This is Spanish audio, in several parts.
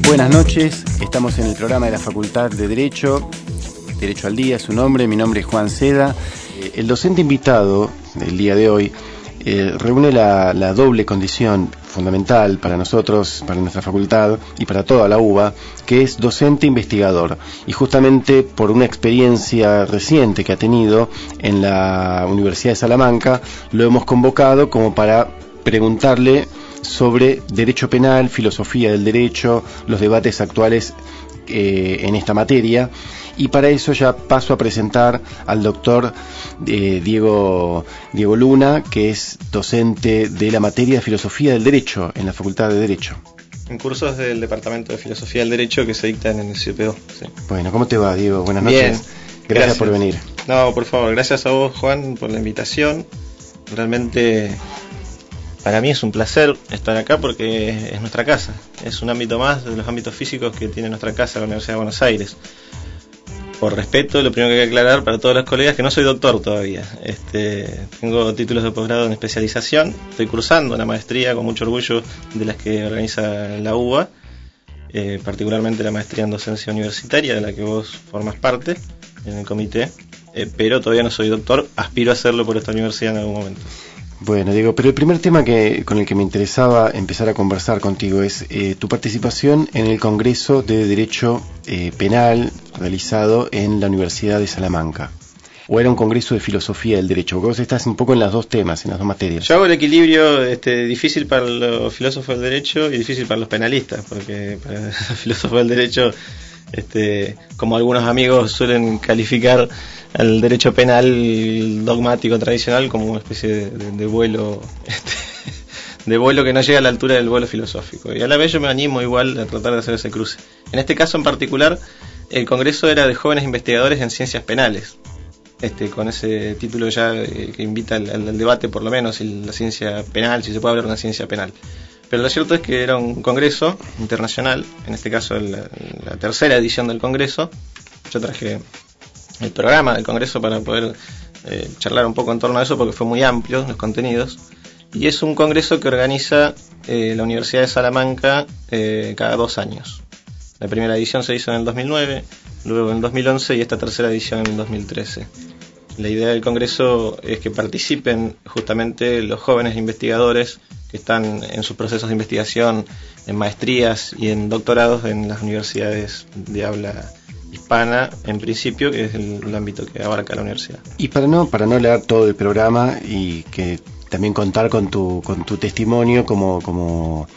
Buenas noches, estamos en el programa de la Facultad de Derecho al Día, su nombre, mi nombre es Juan Seda. El docente invitado del día de hoy reúne la doble condición fundamental para nosotros, para nuestra facultad y para toda la UBA, que es docente investigador. Y justamente por una experiencia reciente que ha tenido en la Universidad de Salamanca, lo hemos convocado como para preguntarle sobre derecho penal, filosofía del derecho, los debates actuales en esta materia. Y para eso ya paso a presentar al doctor Diego Luna, que es docente de la materia de filosofía del derecho en la Facultad de Derecho. En cursos del Departamento de Filosofía del Derecho que se dictan en el CPO. Sí. Bueno, ¿cómo te va, Diego? Buenas noches. Bien. Gracias por venir. No, por favor, gracias a vos, Juan, por la invitación. Realmente para mí es un placer estar acá porque es nuestra casa. Es un ámbito más de los ámbitos físicos que tiene nuestra casa, la Universidad de Buenos Aires. Por respeto, lo primero que hay que aclarar para todos los colegas que no soy doctor todavía. Tengo títulos de posgrado en especialización. Estoy cursando una maestría con mucho orgullo de las que organiza la UBA, particularmente la maestría en docencia universitaria, de la que vos formas parte en el comité. Pero todavía no soy doctor, aspiro a hacerlo por esta universidad en algún momento. Bueno, Diego, pero el primer tema con el que me interesaba empezar a conversar contigo es tu participación en el Congreso de Derecho Penal realizado en la Universidad de Salamanca. ¿O era un congreso de filosofía del derecho? Porque vos estás un poco en las dos temas, en las dos materias. Yo hago el equilibrio difícil para los filósofos del derecho y difícil para los penalistas, porque para los filósofos del derecho, como algunos amigos suelen calificar al derecho penal dogmático tradicional como una especie de vuelo de vuelo que no llega a la altura del vuelo filosófico, y a la vez yo me animo igual a tratar de hacer ese cruce. En este caso en particular el congreso era de jóvenes investigadores en ciencias penales, con ese título ya que invita al debate, por lo menos la ciencia penal, si se puede hablar de una ciencia penal. Pero lo cierto es que era un congreso internacional, en este caso la tercera edición del congreso. Yo traje el programa del congreso para poder charlar un poco en torno a eso, porque fue muy amplio los contenidos, y es un congreso que organiza la Universidad de Salamanca cada 2 años. La primera edición se hizo en el 2009, luego en el 2011 y esta tercera edición en el 2013. La idea del congreso es que participen justamente los jóvenes investigadores que están en sus procesos de investigación, en maestrías y en doctorados en las universidades de habla hispana, en principio, que es el ámbito que abarca la universidad. Y para no leer todo el programa y que también contar con tu testimonio como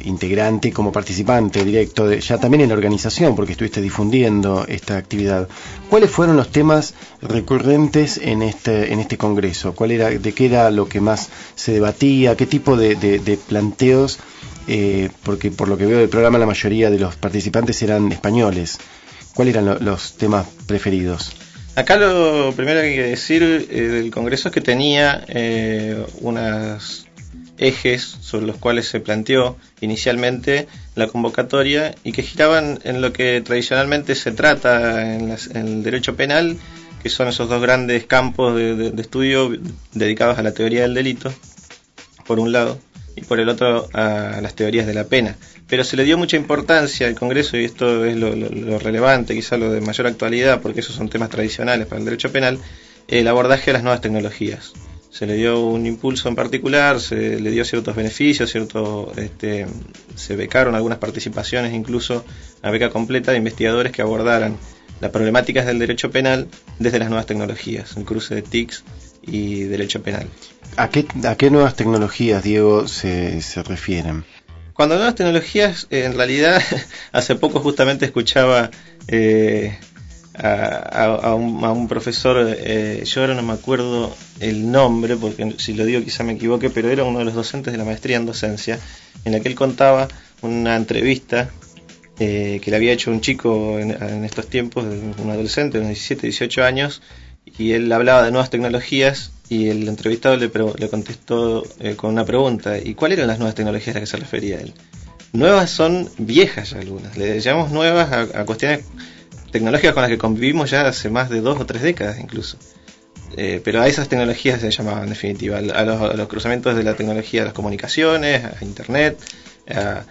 integrante, como participante directo ya también en la organización, porque estuviste difundiendo esta actividad. ¿Cuáles fueron los temas recurrentes en este congreso? ¿De qué era lo que más se debatía? ¿Qué tipo de planteos? Porque por lo que veo del programa la mayoría de los participantes eran españoles. ¿Cuáles eran los temas preferidos? Acá lo primero que hay que decir del congreso es que tenía unos ejes sobre los cuales se planteó inicialmente la convocatoria y que giraban en lo que tradicionalmente se trata en el derecho penal, que son esos dos grandes campos de estudio dedicados a la teoría del delito, por un lado, y por el otro a las teorías de la pena. Pero se le dio mucha importancia al Congreso, y esto es lo relevante, quizá lo de mayor actualidad, porque esos son temas tradicionales para el derecho penal, el abordaje a las nuevas tecnologías. Se le dio un impulso en particular, se le dio ciertos beneficios, se becaron algunas participaciones, incluso a beca completa de investigadores que abordaran las problemáticas del derecho penal desde las nuevas tecnologías, el cruce de TICs y derecho penal. ¿A qué nuevas tecnologías, Diego, se refieren? Cuando nuevas tecnologías, en realidad, hace poco justamente escuchaba a un profesor, yo ahora no me acuerdo el nombre, porque si lo digo quizá me equivoque, pero era uno de los docentes de la maestría en docencia, en la que él contaba una entrevista que le había hecho un chico en estos tiempos, un adolescente de unos 17, 18 años, y él hablaba de nuevas tecnologías y el entrevistado le contestó con una pregunta: ¿y cuáles eran las nuevas tecnologías a las que se refería él? Nuevas son viejas ya algunas, le llamamos nuevas a cuestiones tecnológicas con las que convivimos ya hace más de 2 o 3 décadas incluso. Pero a esas tecnologías se llamaban en definitiva, a los cruzamientos de la tecnología de las comunicaciones, a internet, a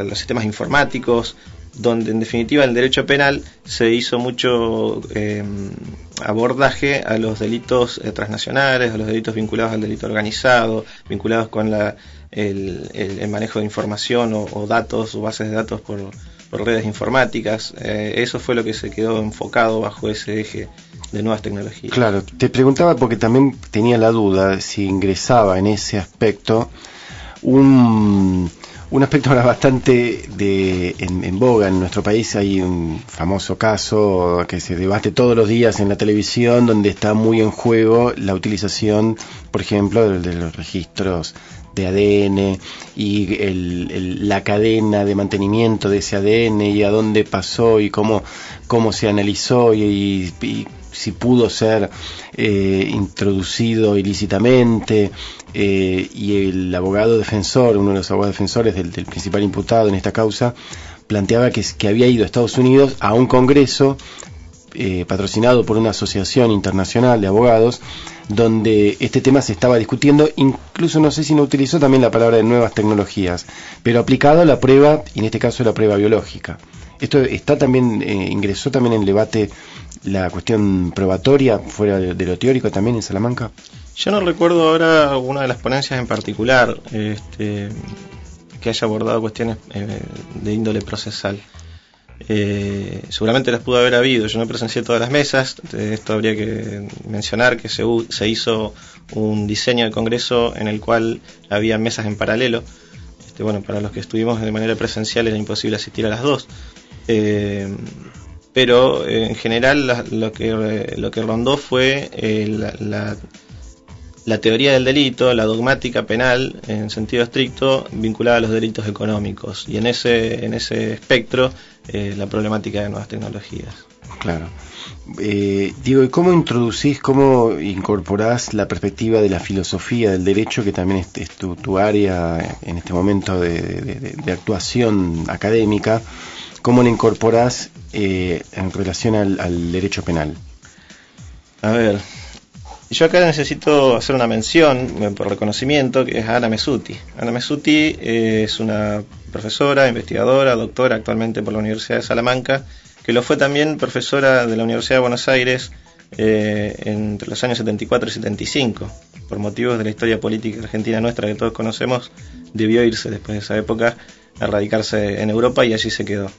los sistemas informáticos, donde en definitiva en el derecho penal se hizo mucho abordaje a los delitos transnacionales, a los delitos vinculados al delito organizado, vinculados con el manejo de información o datos o bases de datos por redes informáticas. Eso fue lo que se quedó enfocado bajo ese eje de nuevas tecnologías. Claro, te preguntaba porque también tenía la duda si ingresaba en ese aspecto un aspecto ahora bastante en boga en nuestro país. Hay un famoso caso que se debate todos los días en la televisión, donde está muy en juego la utilización, por ejemplo, de los registros de ADN y la cadena de mantenimiento de ese ADN y a dónde pasó y cómo se analizó y si pudo ser introducido ilícitamente, y el abogado defensor, uno de los abogados defensores del principal imputado en esta causa, planteaba que había ido a Estados Unidos a un congreso patrocinado por una asociación internacional de abogados, donde este tema se estaba discutiendo, incluso no sé si no utilizó también la palabra de nuevas tecnologías, pero aplicado a la prueba, y en este caso la prueba biológica. Esto está también, ingresó también en el debate la cuestión probatoria, fuera de lo teórico también en Salamanca. Yo no recuerdo ahora una de las ponencias en particular que haya abordado cuestiones de índole procesal. Seguramente las pudo haber habido. Yo no presencié todas las mesas. Esto habría que mencionar que se hizo un diseño de congreso en el cual había mesas en paralelo. Bueno, para los que estuvimos de manera presencial era imposible asistir a las dos. Pero en general lo que rondó fue la teoría del delito, la dogmática penal en sentido estricto vinculada a los delitos económicos, y en ese espectro la problemática de nuevas tecnologías. Claro. Digo, ¿y cómo incorporás la perspectiva de la filosofía del derecho, que también es tu área en este momento de actuación académica? ¿Cómo la incorporás en relación al derecho penal? A ver, yo acá necesito hacer una mención por reconocimiento, que es a Ana Messuti. Ana Messuti es una profesora, investigadora, doctora actualmente por la Universidad de Salamanca, que lo fue también profesora de la Universidad de Buenos Aires entre los años 74 y 75. Por motivos de la historia política argentina nuestra que todos conocemos, debió irse después de esa época a radicarse en Europa y allí se quedó.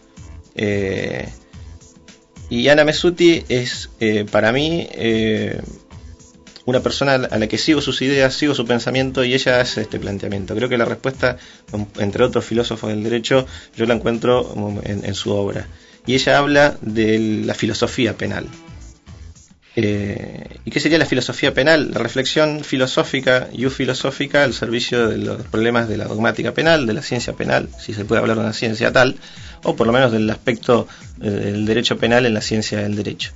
Y Ana Messuti es para mí una persona a la que sigo sus ideas, sigo su pensamiento, y ella hace este planteamiento. Creo que la respuesta, entre otros filósofos del derecho, yo la encuentro en su obra. Y ella habla de la filosofía penal. ¿Y qué sería la filosofía penal? La reflexión filosófica y filosófica al servicio de los problemas de la dogmática penal, de la ciencia penal, si se puede hablar de una ciencia tal, o por lo menos del aspecto del derecho penal en la ciencia del derecho.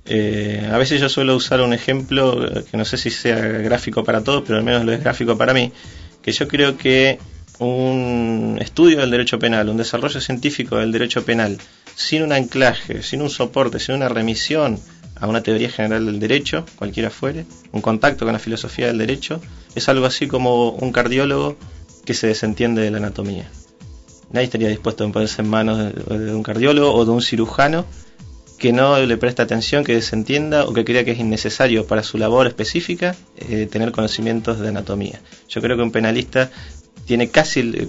A veces yo suelo usar un ejemplo que no sé si sea gráfico para todos, pero al menos lo es gráfico para mí, que yo creo que un estudio del derecho penal, un desarrollo científico del derecho penal, sin un anclaje, sin un soporte, sin una remisión a una teoría general del derecho, cualquiera fuere, un contacto con la filosofía del derecho, es algo así como un cardiólogo que se desentiende de la anatomía. Nadie estaría dispuesto a ponerse en manos de un cardiólogo o de un cirujano que no le presta atención, que desentienda o que crea que es innecesario para su labor específica tener conocimientos de anatomía. Yo creo que un penalista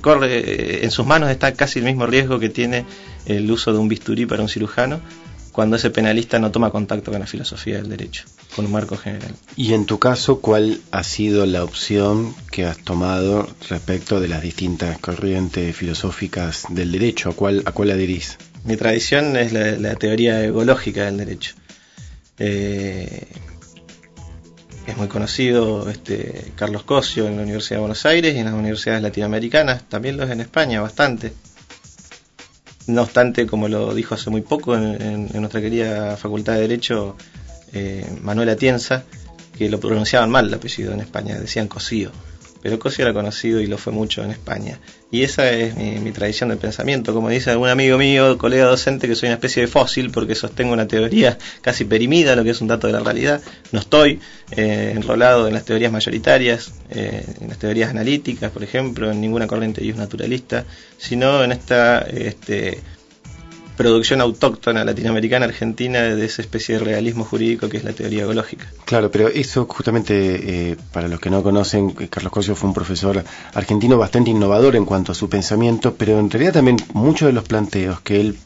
corre en sus manos está casi el mismo riesgo que tiene el uso de un bisturí para un cirujano, cuando ese penalista no toma contacto con la filosofía del derecho, con un marco general. Y en tu caso, ¿cuál ha sido la opción que has tomado respecto de las distintas corrientes filosóficas del derecho? ¿A cuál adherís? Mi tradición es la teoría ecológica del derecho. Es muy conocido Carlos Cosio en la Universidad de Buenos Aires y en las universidades latinoamericanas, también lo es en España bastante. No obstante, como lo dijo hace muy poco en nuestra querida Facultad de Derecho, Manuel Atienza, que lo pronunciaban mal el apellido en España, decían Cosío. pero Cossio era conocido y lo fue mucho en España. Y esa es mi tradición de pensamiento. Como dice algún amigo mío, colega docente, que soy una especie de fósil porque sostengo una teoría casi perimida, lo que es un dato de la realidad. No estoy enrolado en las teorías mayoritarias, en las teorías analíticas, por ejemplo, en ninguna corriente ius naturalista, sino en esta producción autóctona latinoamericana argentina de esa especie de realismo jurídico que es la teoría ecológica. Claro, pero eso justamente, para los que no conocen, Carlos Cossio fue un profesor argentino bastante innovador en cuanto a su pensamiento, pero en realidad también muchos de los planteos que él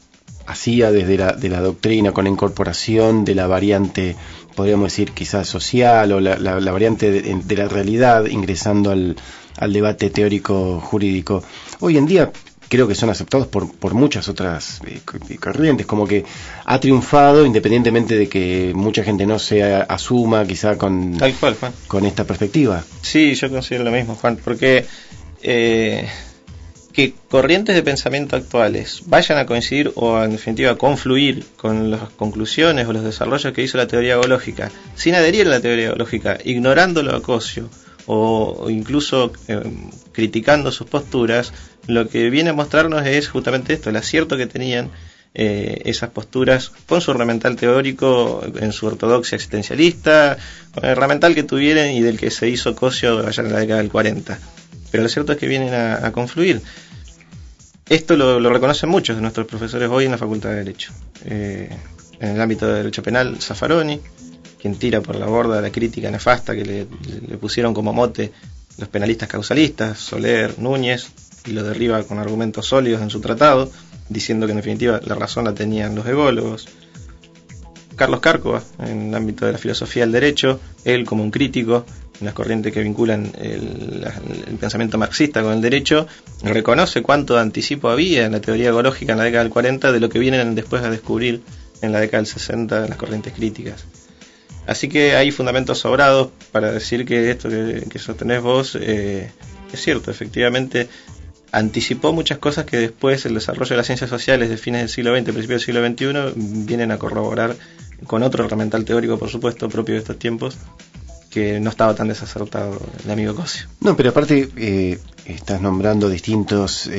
hacía desde la doctrina, con la incorporación de la variante, podríamos decir quizás social, o la variante de la realidad, ingresando al debate teórico jurídico, hoy en día creo que son aceptados por muchas otras corrientes, como que ha triunfado independientemente de que mucha gente no se asuma quizá con, tal cual, Juan, con esta perspectiva. Sí, yo considero lo mismo, Juan, porque que corrientes de pensamiento actuales vayan a coincidir o en definitiva a confluir con las conclusiones o los desarrollos que hizo la teoría ecológica, sin adherir a la teoría ecológica, ignorándolo a Cossio o incluso criticando sus posturas, lo que viene a mostrarnos es justamente esto, el acierto que tenían esas posturas con su herramental teórico, en su ortodoxia existencialista, con el herramental que tuvieron y del que se hizo Cossio allá en la década del 40. Pero lo cierto es que vienen a confluir. Esto lo reconocen muchos de nuestros profesores hoy en la Facultad de Derecho. En el ámbito de Derecho Penal, Zaffaroni, quien tira por la borda la crítica nefasta que le pusieron como mote los penalistas causalistas, Soler, Núñez, y lo derriba con argumentos sólidos en su tratado, diciendo que en definitiva la razón la tenían los ególogos. Carlos Cárcova, en el ámbito de la filosofía del derecho, él como un crítico en las corrientes que vinculan el pensamiento marxista con el derecho, reconoce cuánto de anticipo había en la teoría ecológica en la década del 40 de lo que vienen después a descubrir en la década del 60 en las corrientes críticas. Así que hay fundamentos sobrados para decir que esto que sostenés vos es cierto. Efectivamente anticipó muchas cosas que después el desarrollo de las ciencias sociales de fines del siglo XX, principios del siglo XXI vienen a corroborar con otro herramental teórico, por supuesto, propio de estos tiempos, que no estaba tan desacertado el amigo Cossio. No, pero aparte estás nombrando distintos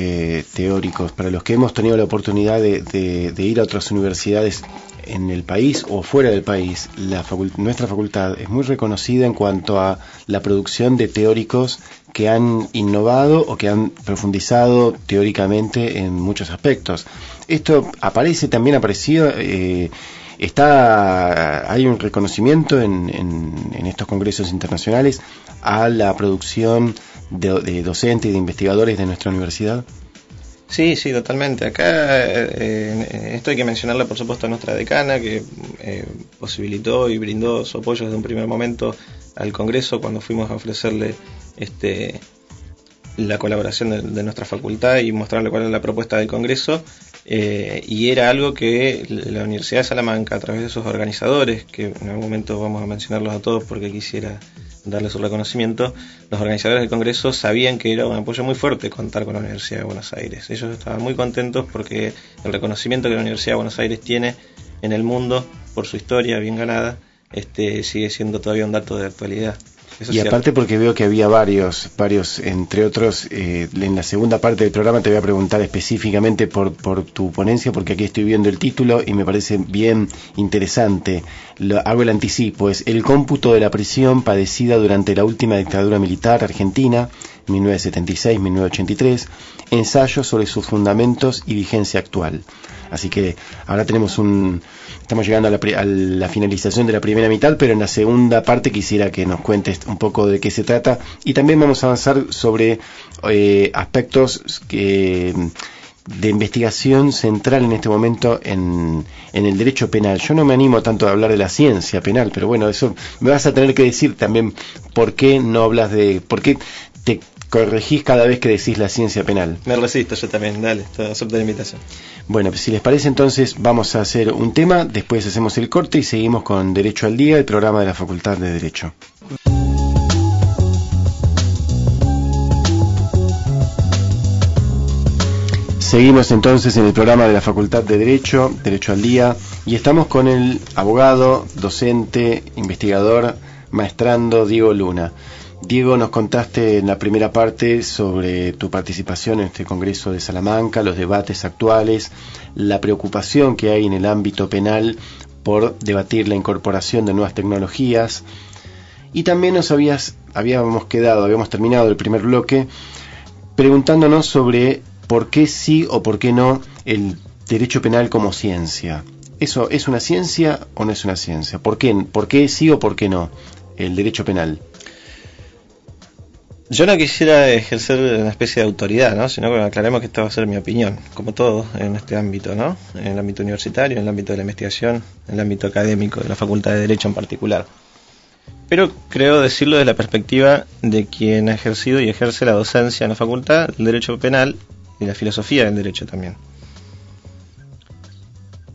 teóricos. Para los que hemos tenido la oportunidad de ir a otras universidades en el país o fuera del país, nuestra facultad es muy reconocida en cuanto a la producción de teóricos que han innovado o que han profundizado teóricamente en muchos aspectos. Esto también apareció, hay un reconocimiento en estos congresos internacionales a la producción de docentes y de investigadores de nuestra universidad. Sí, totalmente. Acá esto hay que mencionarlo, por supuesto, a nuestra decana, que posibilitó y brindó su apoyo desde un primer momento al Congreso cuando fuimos a ofrecerle la colaboración de nuestra facultad y mostrarle cuál era la propuesta del Congreso. Y era algo que la Universidad de Salamanca, a través de sus organizadores, que en algún momento vamos a mencionarlos a todos porque quisiera darle su reconocimiento, los organizadores del Congreso sabían que era un apoyo muy fuerte contar con la Universidad de Buenos Aires. Ellos estaban muy contentos porque el reconocimiento que la Universidad de Buenos Aires tiene en el mundo por su historia bien ganada sigue siendo todavía un dato de actualidad. Eso y aparte porque veo que había varios, entre otros, en la segunda parte del programa te voy a preguntar específicamente por tu ponencia, porque aquí estoy viendo el título y me parece bien interesante. Hago el anticipo, es el cómputo de la prisión padecida durante la última dictadura militar argentina, 1976-1983, ensayo sobre sus fundamentos y vigencia actual. Así que ahora estamos llegando a la finalización de la primera mitad, pero en la segunda parte quisiera que nos cuentes un poco de qué se trata y también vamos a avanzar sobre aspectos de investigación central en este momento en el derecho penal. Yo no me animo tanto a hablar de la ciencia penal, pero bueno, eso me vas a tener que decir también por qué no hablas por qué te corregís cada vez que decís la ciencia penal. Me resisto yo también, dale, acepto la invitación. Bueno, pues si les parece entonces vamos a hacer un tema, después hacemos el corte y seguimos con Derecho al Día, el programa de la Facultad de Derecho. Seguimos entonces en el programa de la Facultad de Derecho, Derecho al Día, y estamos con el abogado, docente, investigador, maestrando Diego Luna. Diego, nos contaste en la primera parte sobre tu participación en este Congreso de Salamanca, los debates actuales, la preocupación que hay en el ámbito penal por debatir la incorporación de nuevas tecnologías, y también habíamos terminado el primer bloque preguntándonos sobre por qué sí o por qué no el derecho penal como ciencia. ¿Eso es una ciencia o no es una ciencia? ¿Por qué sí o por qué no el derecho penal? Yo no quisiera ejercer una especie de autoridad, ¿no? Sino que aclaremos que esta va a ser mi opinión, como todo en este ámbito, ¿no? En el ámbito universitario, en el ámbito de la investigación, en el ámbito académico, de la Facultad de Derecho en particular. Pero creo decirlo desde la perspectiva de quien ha ejercido y ejerce la docencia en la facultad, el derecho penal y la filosofía del derecho también.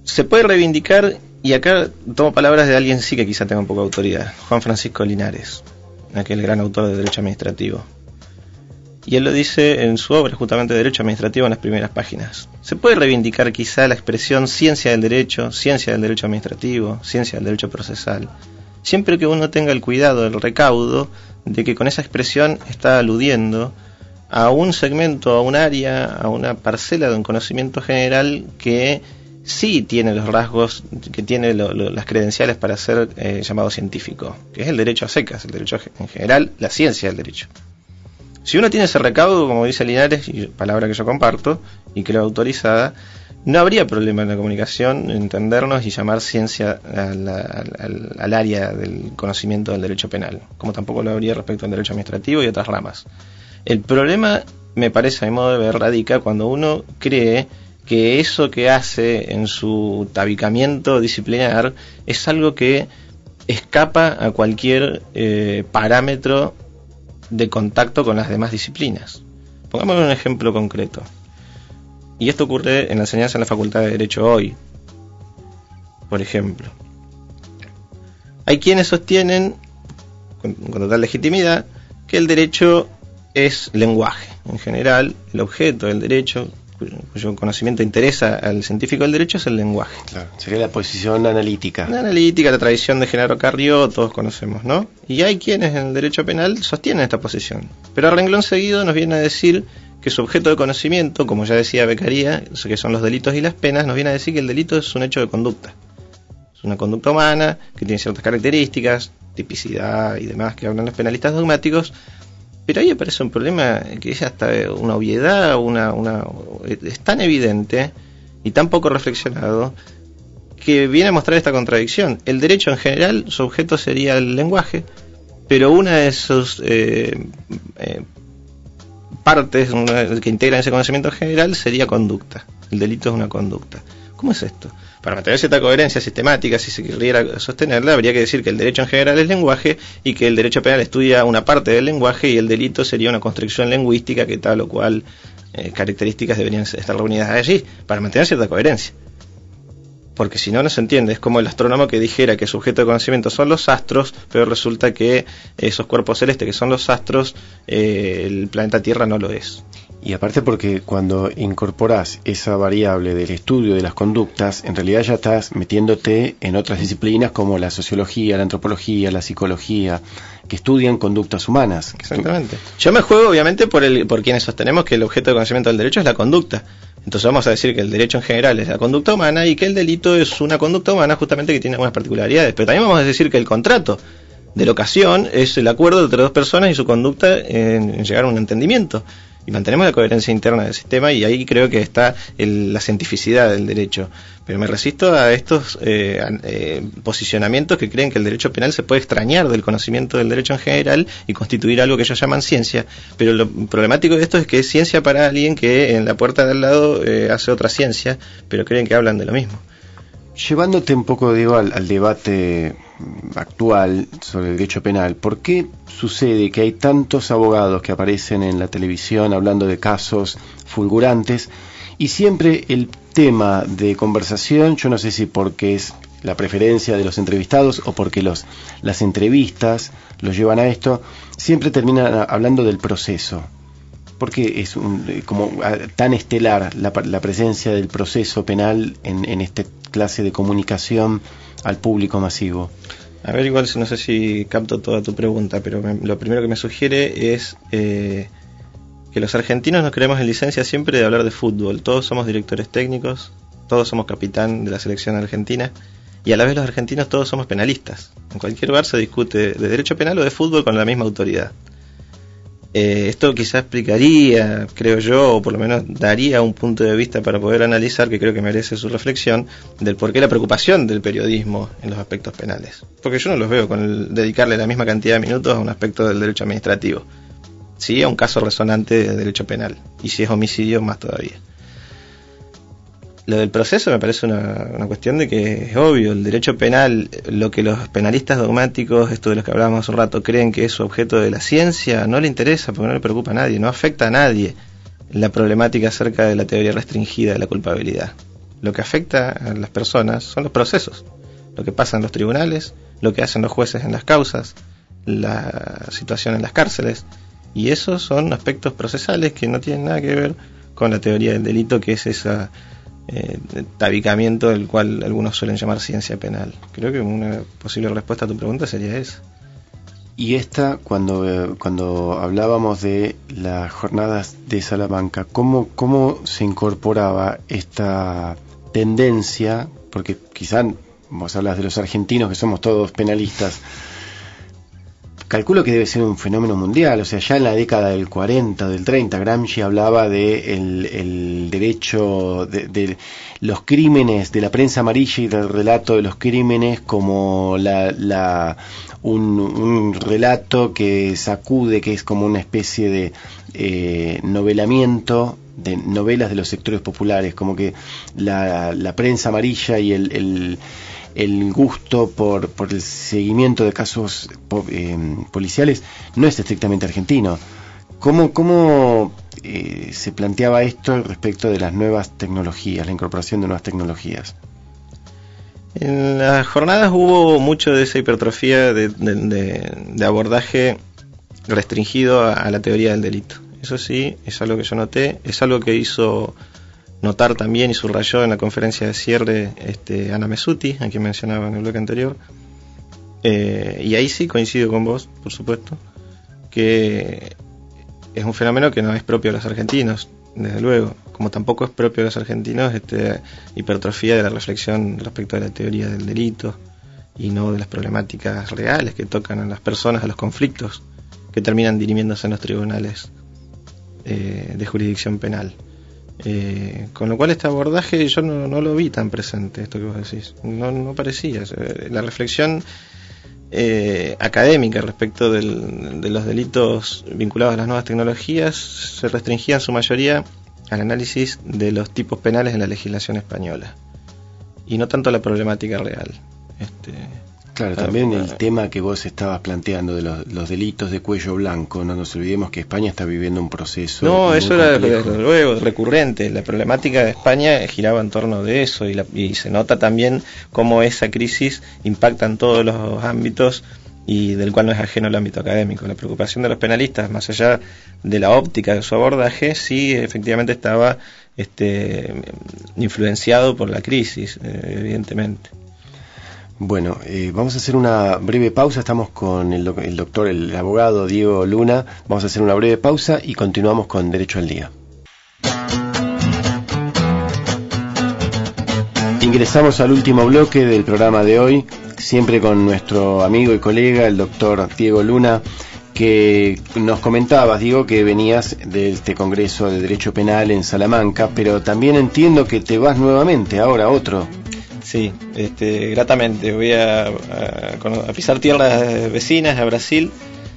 Se puede reivindicar, y acá tomo palabras de alguien sí que quizá tenga un poco de autoridad, Juan Francisco Linares, aquel gran autor de Derecho Administrativo. Y él lo dice en su obra, justamente Derecho Administrativo, en las primeras páginas. Se puede reivindicar quizá la expresión ciencia del derecho administrativo, ciencia del derecho procesal, siempre que uno tenga el cuidado, el recaudo, de que con esa expresión está aludiendo a un segmento, a un área, a una parcela de un conocimiento general que sí tiene los rasgos, que tiene las credenciales para ser llamado científico, que es el derecho a secas, el derecho en general, la ciencia del derecho. Si uno tiene ese recaudo, como dice Linares, y palabra que yo comparto y creo autorizada, no habría problema en la comunicación entendernos y llamar ciencia al área del conocimiento del derecho penal, como tampoco lo habría respecto al derecho administrativo y otras ramas. El problema, me parece a mi modo de ver, radica cuando uno cree que eso que hace en su tabicamiento disciplinar es algo que escapa a cualquier parámetro de contacto con las demás disciplinas. Pongamos un ejemplo concreto. Y esto ocurre en la enseñanza en la Facultad de Derecho hoy. Por ejemplo, hay quienes sostienen, con total legitimidad, que el derecho es lenguaje. En general, el objeto del derecho, cuyo conocimiento interesa al científico del derecho, es el lenguaje. Claro, sería la posición analítica. La analítica, la tradición de Genaro Carrió, todos conocemos, ¿no? Y hay quienes en el derecho penal sostienen esta posición. Pero a renglón seguido nos viene a decir que su objeto de conocimiento, como ya decía Beccaria, que son los delitos y las penas, nos viene a decir que el delito es un hecho de conducta. Es una conducta humana que tiene ciertas características, tipicidad y demás que hablan los penalistas dogmáticos, pero ahí aparece un problema que es hasta una obviedad, es tan evidente y tan poco reflexionado que viene a mostrar esta contradicción. El derecho en general, su objeto sería el lenguaje, pero una de sus partes que integran ese conocimiento general sería conducta. El delito es una conducta. ¿Cómo es esto? Para mantener cierta coherencia sistemática, si se quisiera sostenerla, habría que decir que el derecho en general es lenguaje y que el derecho penal estudia una parte del lenguaje y el delito sería una construcción lingüística que tal o cual características deberían estar reunidas allí, para mantener cierta coherencia. Porque si no, no se entiende. Es como el astrónomo que dijera que su objeto de conocimiento son los astros, pero resulta que esos cuerpos celestes que son los astros, el planeta Tierra no lo es. Y aparte porque cuando incorporás esa variable del estudio de las conductas, en realidad ya estás metiéndote en otras disciplinas como la sociología, la antropología, la psicología, que estudian conductas humanas. Exactamente. Yo me juego obviamente por quienes sostenemos que el objeto de conocimiento del derecho es la conducta. Entonces vamos a decir que el derecho en general es la conducta humana y que el delito es una conducta humana justamente que tiene algunas particularidades. Pero también vamos a decir que el contrato de locación es el acuerdo entre dos personas y su conducta en llegar a un entendimiento. Y mantenemos la coherencia interna del sistema y ahí creo que está la cientificidad del derecho. Pero me resisto a estos posicionamientos que creen que el derecho penal se puede extrañar del conocimiento del derecho en general y constituir algo que ellos llaman ciencia. Pero lo problemático de esto es que es ciencia para alguien que en la puerta de al lado hace otra ciencia, pero creen que hablan de lo mismo. Llevándote un poco, digo, al debate actual sobre el derecho penal, ¿por qué sucede que hay tantos abogados que aparecen en la televisión hablando de casos fulgurantes y siempre el tema de conversación, yo no sé si porque es la preferencia de los entrevistados o porque las entrevistas los llevan a esto, siempre terminan hablando del proceso? ¿Por qué es como tan estelar la presencia del proceso penal en esta clase de comunicación al público masivo? A ver, igual no sé si capto toda tu pregunta, pero lo primero que me sugiere es que los argentinos nos creemos en licencia siempre de hablar de fútbol. Todos somos directores técnicos, todos somos capitán de la selección argentina, y a la vez los argentinos todos somos penalistas. En cualquier lugar se discute de derecho penal o de fútbol con la misma autoridad. Esto quizás explicaría, creo yo, o por lo menos daría un punto de vista para poder analizar, que creo que merece su reflexión, del por qué la preocupación del periodismo en los aspectos penales. Porque yo no los veo con dedicarle la misma cantidad de minutos a un aspecto del derecho administrativo. Sí, a un caso resonante de derecho penal. Y si es homicidio, más todavía. Lo del proceso me parece una cuestión de que es obvio. El derecho penal, lo que los penalistas dogmáticos, esto de los que hablábamos hace un rato, creen que es su objeto de la ciencia, no le interesa porque no le preocupa a nadie, no afecta a nadie la problemática acerca de la teoría restringida de la culpabilidad. Lo que afecta a las personas son los procesos, lo que pasa en los tribunales, lo que hacen los jueces en las causas, la situación en las cárceles, y esos son aspectos procesales que no tienen nada que ver con la teoría del delito, que es esa tabicamiento del cual algunos suelen llamar ciencia penal. Creo que una posible respuesta a tu pregunta sería esa. Y cuando hablábamos de las jornadas de Salamanca, ¿cómo se incorporaba esta tendencia? Porque quizá vos hablas de los argentinos, que somos todos penalistas. Calculo que debe ser un fenómeno mundial. O sea, ya en la década del 40, del 30, Gramsci hablaba de el derecho de los crímenes, de la prensa amarilla y del relato de los crímenes como un relato que sacude, que es como una especie de novelamiento de novelas de los sectores populares, como que la prensa amarilla y el gusto por el seguimiento de casos policiales no es estrictamente argentino. ¿Cómo se planteaba esto respecto de las nuevas tecnologías, la incorporación de nuevas tecnologías? En las jornadas hubo mucho de esa hipertrofía de abordaje restringido a la teoría del delito. Eso sí, es algo que yo noté, es algo que hizo notar también y subrayó en la conferencia de cierre Ana Messuti, a quien mencionaba en el bloque anterior, y ahí sí coincido con vos, por supuesto, que es un fenómeno que no es propio de los argentinos, desde luego, como tampoco es propio de los argentinos hipertrofía de la reflexión respecto de la teoría del delito y no de las problemáticas reales que tocan a las personas, a los conflictos que terminan dirimiéndose en los tribunales de jurisdicción penal. Con lo cual este abordaje yo no lo vi tan presente, esto que vos decís, no parecía. La reflexión académica respecto de los delitos vinculados a las nuevas tecnologías se restringía en su mayoría al análisis de los tipos penales en la legislación española y no tanto a la problemática real. Claro, también el tema que vos estabas planteando de los delitos de cuello blanco, no nos olvidemos que España está viviendo un proceso. No, eso era desde luego recurrente. La problemática de España giraba en torno de eso y se nota también cómo esa crisis impacta en todos los ámbitos y del cual no es ajeno el ámbito académico. La preocupación de los penalistas, más allá de la óptica de su abordaje, sí efectivamente estaba influenciado por la crisis, evidentemente. Bueno, vamos a hacer una breve pausa. Estamos con el doctor, el abogado Diego Luna. Vamos a hacer una breve pausa y continuamos con Derecho al Día. Ingresamos al último bloque del programa de hoy, siempre con nuestro amigo y colega, el doctor Diego Luna, que nos comentabas, Diego, que venías de este Congreso de Derecho Penal en Salamanca, pero también entiendo que te vas nuevamente, ahora otro. Sí, gratamente voy a pisar tierras vecinas, a Brasil.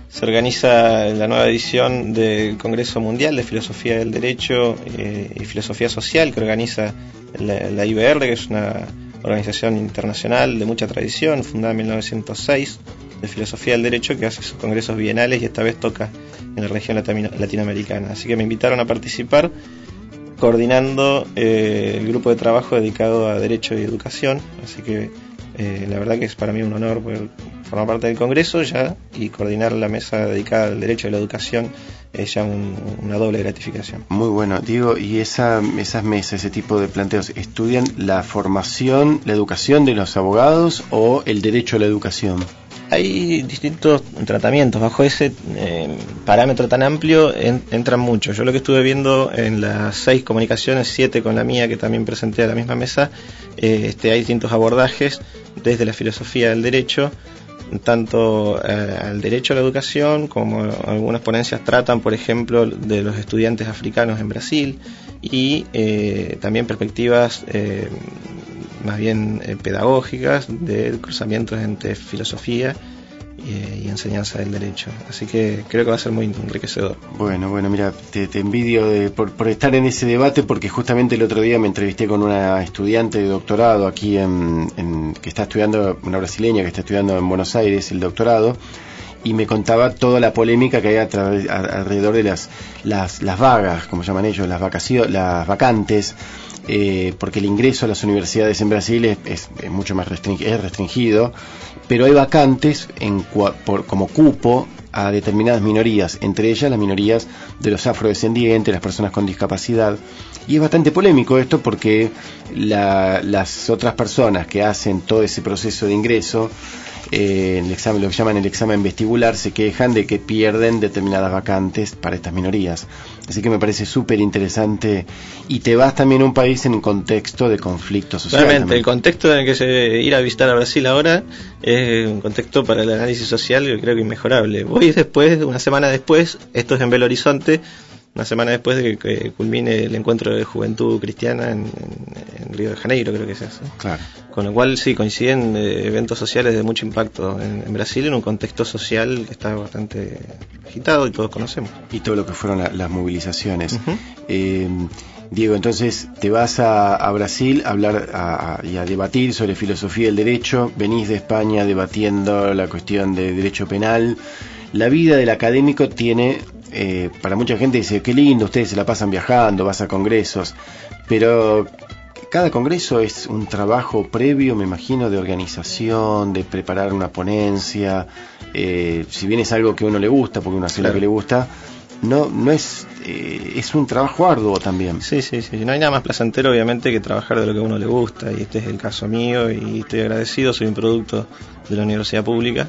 Se organiza la nueva edición del Congreso Mundial de Filosofía del Derecho y Filosofía Social, que organiza la IBR, que es una organización internacional de mucha tradición, fundada en 1906, de Filosofía del Derecho, que hace sus congresos bienales y esta vez toca en la región latinoamericana. Así que me invitaron a participar coordinando el grupo de trabajo dedicado a Derecho y Educación, así que la verdad que es para mí un honor poder formar parte del Congreso ya, y coordinar la mesa dedicada al derecho a la educación es ya una doble gratificación. Muy bueno, Diego, y esas mesas, ese tipo de planteos, ¿estudian la formación, la educación de los abogados o el derecho a la educación? Hay distintos tratamientos, bajo ese parámetro tan amplio entran muchos. Yo lo que estuve viendo en las 6 comunicaciones, 7 con la mía, que también presenté a la misma mesa, hay distintos abordajes desde la filosofía del derecho, tanto al derecho a la educación, como algunas ponencias tratan, por ejemplo, de los estudiantes africanos en Brasil, y también perspectivas más bien pedagógicas de cruzamientos entre filosofía y enseñanza del derecho. Así que creo que va a ser muy enriquecedor. Bueno, mira, te envidio por estar en ese debate, porque justamente el otro día me entrevisté con una estudiante de doctorado aquí que está estudiando, una brasileña que está estudiando en Buenos Aires el doctorado, y me contaba toda la polémica que hay alrededor de las vagas, como llaman ellos, las vacantes, porque el ingreso a las universidades en Brasil es mucho más restringido, pero hay vacantes como cupo a determinadas minorías, entre ellas las minorías de los afrodescendientes, las personas con discapacidad. Y es bastante polémico esto, porque las otras personas que hacen todo ese proceso de ingreso, el examen, lo que llaman el examen vestibular, se quejan de que pierden determinadas vacantes para estas minorías. Así que me parece súper interesante, y te vas también a un país en un contexto de conflicto social. Realmente, el contexto en el que se ir a visitar a Brasil ahora es un contexto para el análisis social, yo creo que inmejorable. Voy después, una semana después, esto es en Belo Horizonte, una semana después de que culmine el encuentro de juventud cristiana en Río de Janeiro, creo que se hace. Claro. Con lo cual sí, coinciden eventos sociales de mucho impacto en Brasil, en un contexto social que está bastante agitado y todos conocemos. Y todo lo que fueron las movilizaciones. Uh-huh. Diego, entonces te vas a Brasil a hablar y a debatir sobre filosofía del derecho, venís de España debatiendo la cuestión de derecho penal. La vida del académico tiene... para mucha gente dice, qué lindo, ustedes se la pasan viajando, vas a congresos, pero cada congreso es un trabajo previo, me imagino, de organización, de preparar una ponencia, si bien es algo que a uno le gusta, porque uno hace lo que le gusta, no es un trabajo arduo también. Sí, no hay nada más placentero obviamente que trabajar de lo que a uno le gusta, y este es el caso mío, y estoy agradecido. Soy un producto de la universidad pública,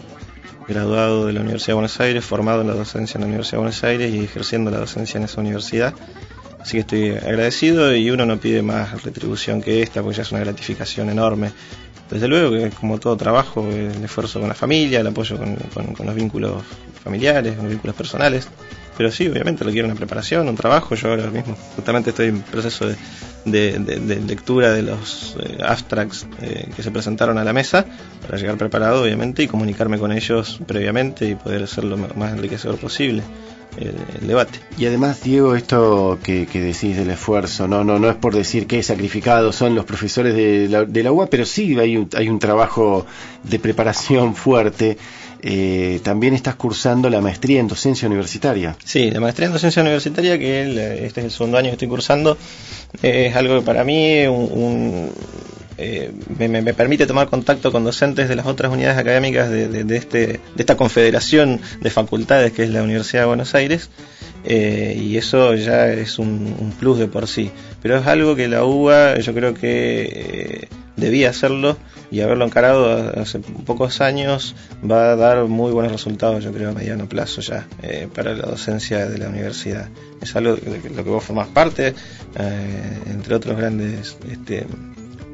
graduado de la Universidad de Buenos Aires, formado en la docencia en la Universidad de Buenos Aires y ejerciendo la docencia en esa universidad. Así que estoy agradecido, y uno no pide más retribución que esta, porque ya es una gratificación enorme. Desde luego que, como todo trabajo, el esfuerzo con la familia, el apoyo con los vínculos familiares, con los vínculos personales. Pero sí, obviamente requiere una preparación, un trabajo. Yo ahora mismo justamente estoy en proceso de lectura de los abstracts que se presentaron a la mesa, para llegar preparado obviamente y comunicarme con ellos previamente y poder hacer lo más enriquecedor posible el debate. Y además, Diego, esto que decís del esfuerzo, no es por decir que sacrificados son los profesores de la UBA, pero sí hay un trabajo de preparación fuerte. También estás cursando la maestría en docencia universitaria. Sí, la maestría en docencia universitaria, que este es el segundo año que estoy cursando, es algo que para mí me permite tomar contacto con docentes de las otras unidades académicas de esta confederación de facultades que es la Universidad de Buenos Aires, y eso ya es un plus de por sí. Pero es algo que la UBA, yo creo que debía hacerlo, y haberlo encarado hace pocos años va a dar muy buenos resultados, yo creo, a mediano plazo ya, para la docencia de la universidad. Es algo de lo que vos formás parte, entre otros grandes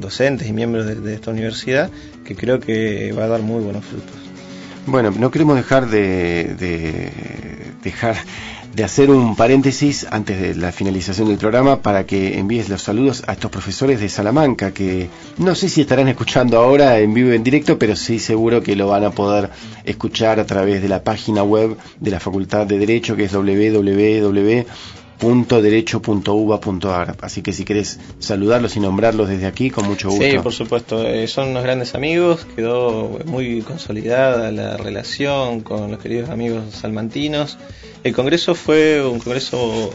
docentes y miembros de esta universidad, que creo que va a dar muy buenos frutos. Bueno, no queremos dejar de hacer un paréntesis antes de la finalización del programa, para que envíes los saludos a estos profesores de Salamanca, que no sé si estarán escuchando ahora en vivo y en directo, pero sí seguro que lo van a poder escuchar a través de la página web de la Facultad de Derecho, que es www.derecho.uba.ar. Así que si querés saludarlos y nombrarlos desde aquí, con mucho gusto. Sí, por supuesto, son unos grandes amigos, quedó muy consolidada la relación con los queridos amigos salmantinos. El congreso fue un congreso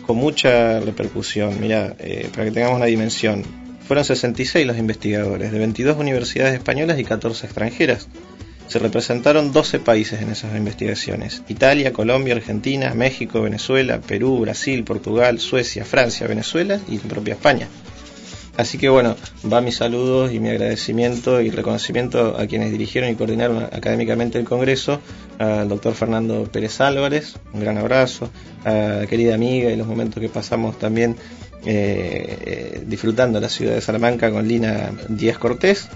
con mucha repercusión. Mirá, para que tengamos una dimensión, fueron 66 los investigadores de 22 universidades españolas y 14 extranjeras. se representaron 12 países en esas investigaciones: Italia, Colombia, Argentina, México, Venezuela, Perú, Brasil, Portugal, Suecia, Francia, Venezuela y la propia España. Así que bueno, va mis saludos y mi agradecimiento y reconocimiento a quienes dirigieron y coordinaron académicamente el Congreso, al doctor Fernando Pérez Álvarez, un gran abrazo, a la querida amiga y los momentos que pasamos también disfrutando la ciudad de Salamanca con Lina Díaz Cortés,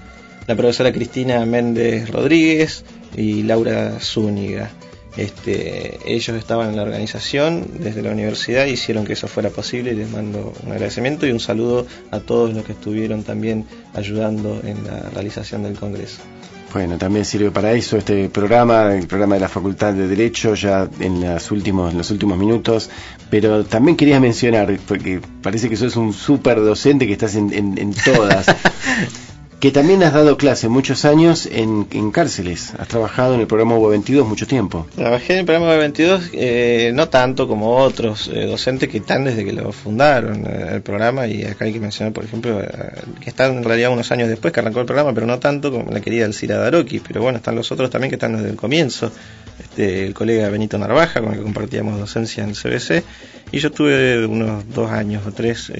la profesora Cristina Méndez Rodríguez y Laura Zúñiga. Ellos estaban en la organización desde la universidad y hicieron que eso fuera posible, y les mando un agradecimiento y un saludo a todos los que estuvieron también ayudando en la realización del Congreso. Bueno, también sirve para eso el programa de la Facultad de Derecho, ya en los últimos minutos, pero también quería mencionar, porque parece que sos un súper docente que estás en todas, que también has dado clase muchos años en cárceles, has trabajado en el programa UB22 mucho tiempo. Trabajé en el programa UB22, no tanto como otros docentes que están desde que lo fundaron el programa, y acá hay que mencionar, por ejemplo, que están en realidad unos años después que arrancó el programa, pero no tanto como la querida Elcira Daroqui, pero bueno, están los otros también que están desde el comienzo, el colega Benito Narvaja, con el que compartíamos docencia en el CBC, y yo estuve unos 2 años o 3,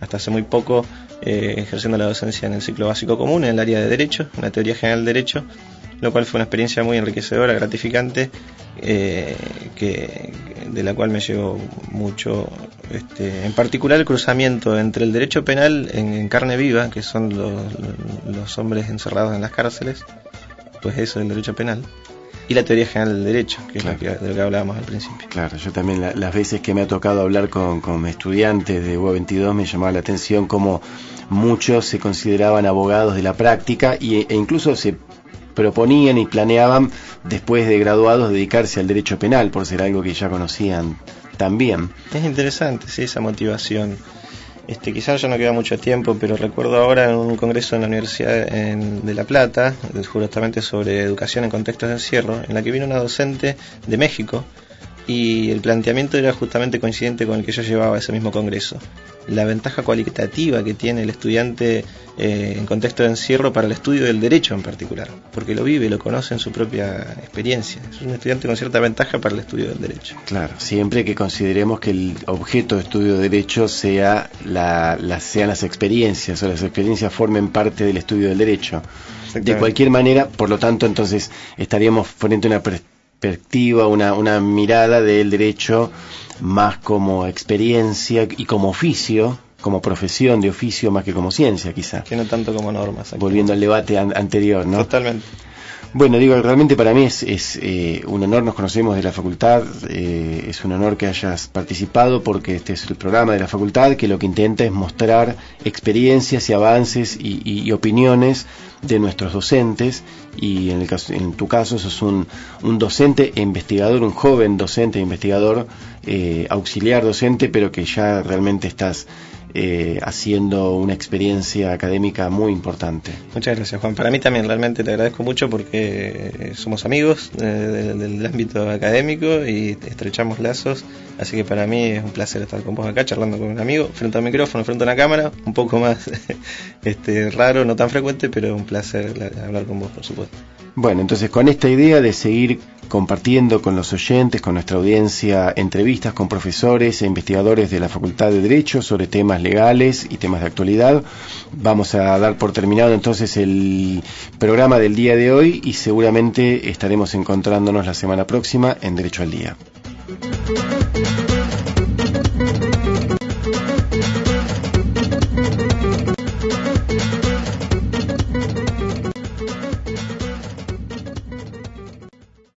hasta hace muy poco, ejerciendo la docencia en el ciclo básico común, en el área de Derecho, en la teoría general del Derecho, lo cual fue una experiencia muy enriquecedora, gratificante, de la cual me llevó mucho, en particular el cruzamiento entre el derecho penal en carne viva, que son los hombres encerrados en las cárceles, pues eso es el derecho penal, y la teoría general del derecho, que claro, es de lo que hablábamos al principio. Claro, yo también las veces que me ha tocado hablar con estudiantes de UB22 me llamaba la atención cómo muchos se consideraban abogados de la práctica e incluso se proponían y planeaban, después de graduados, dedicarse al derecho penal, por ser algo que ya conocían también. Es interesante, sí, esa motivación. Quizás ya no queda mucho tiempo, pero recuerdo ahora en un congreso en la Universidad de La Plata, justamente sobre educación en contextos de encierro, en la que vino una docente de México, y el planteamiento era justamente coincidente con el que yo llevaba ese mismo congreso: la ventaja cualitativa que tiene el estudiante en contexto de encierro para el estudio del derecho en particular, porque lo vive, lo conoce en su propia experiencia. Es un estudiante con cierta ventaja para el estudio del derecho. Claro, siempre que consideremos que el objeto de estudio de derecho sean las experiencias, o las experiencias formen parte del estudio del derecho. De cualquier manera, por lo tanto, entonces estaríamos frente a una perspectiva, una mirada del derecho más como experiencia y como oficio, como profesión de oficio, más que como ciencia, quizá. Que no tanto como normas. Volviendo al debate anterior, ¿no? Totalmente. Bueno, digo, realmente para mí es un honor, nos conocemos de la facultad, es un honor que hayas participado, porque este es el programa de la facultad que lo que intenta es mostrar experiencias y avances y opiniones de nuestros docentes, y en tu caso sos un docente e investigador, un joven docente e investigador, auxiliar docente, pero que ya realmente estás haciendo una experiencia académica muy importante. Muchas gracias, Juan. Para mí también realmente te agradezco mucho, porque somos amigos del ámbito académico y estrechamos lazos, así que para mí es un placer estar con vos acá charlando con un amigo frente a un micrófono, frente a una cámara, un poco más raro, no tan frecuente, pero un placer hablar con vos, por supuesto. Bueno, entonces con esta idea de seguir compartiendo con los oyentes, con nuestra audiencia, entrevistas con profesores e investigadores de la Facultad de Derecho sobre temas legales y temas de actualidad, vamos a dar por terminado entonces el programa del día de hoy, y seguramente estaremos encontrándonos la semana próxima en Derecho al Día.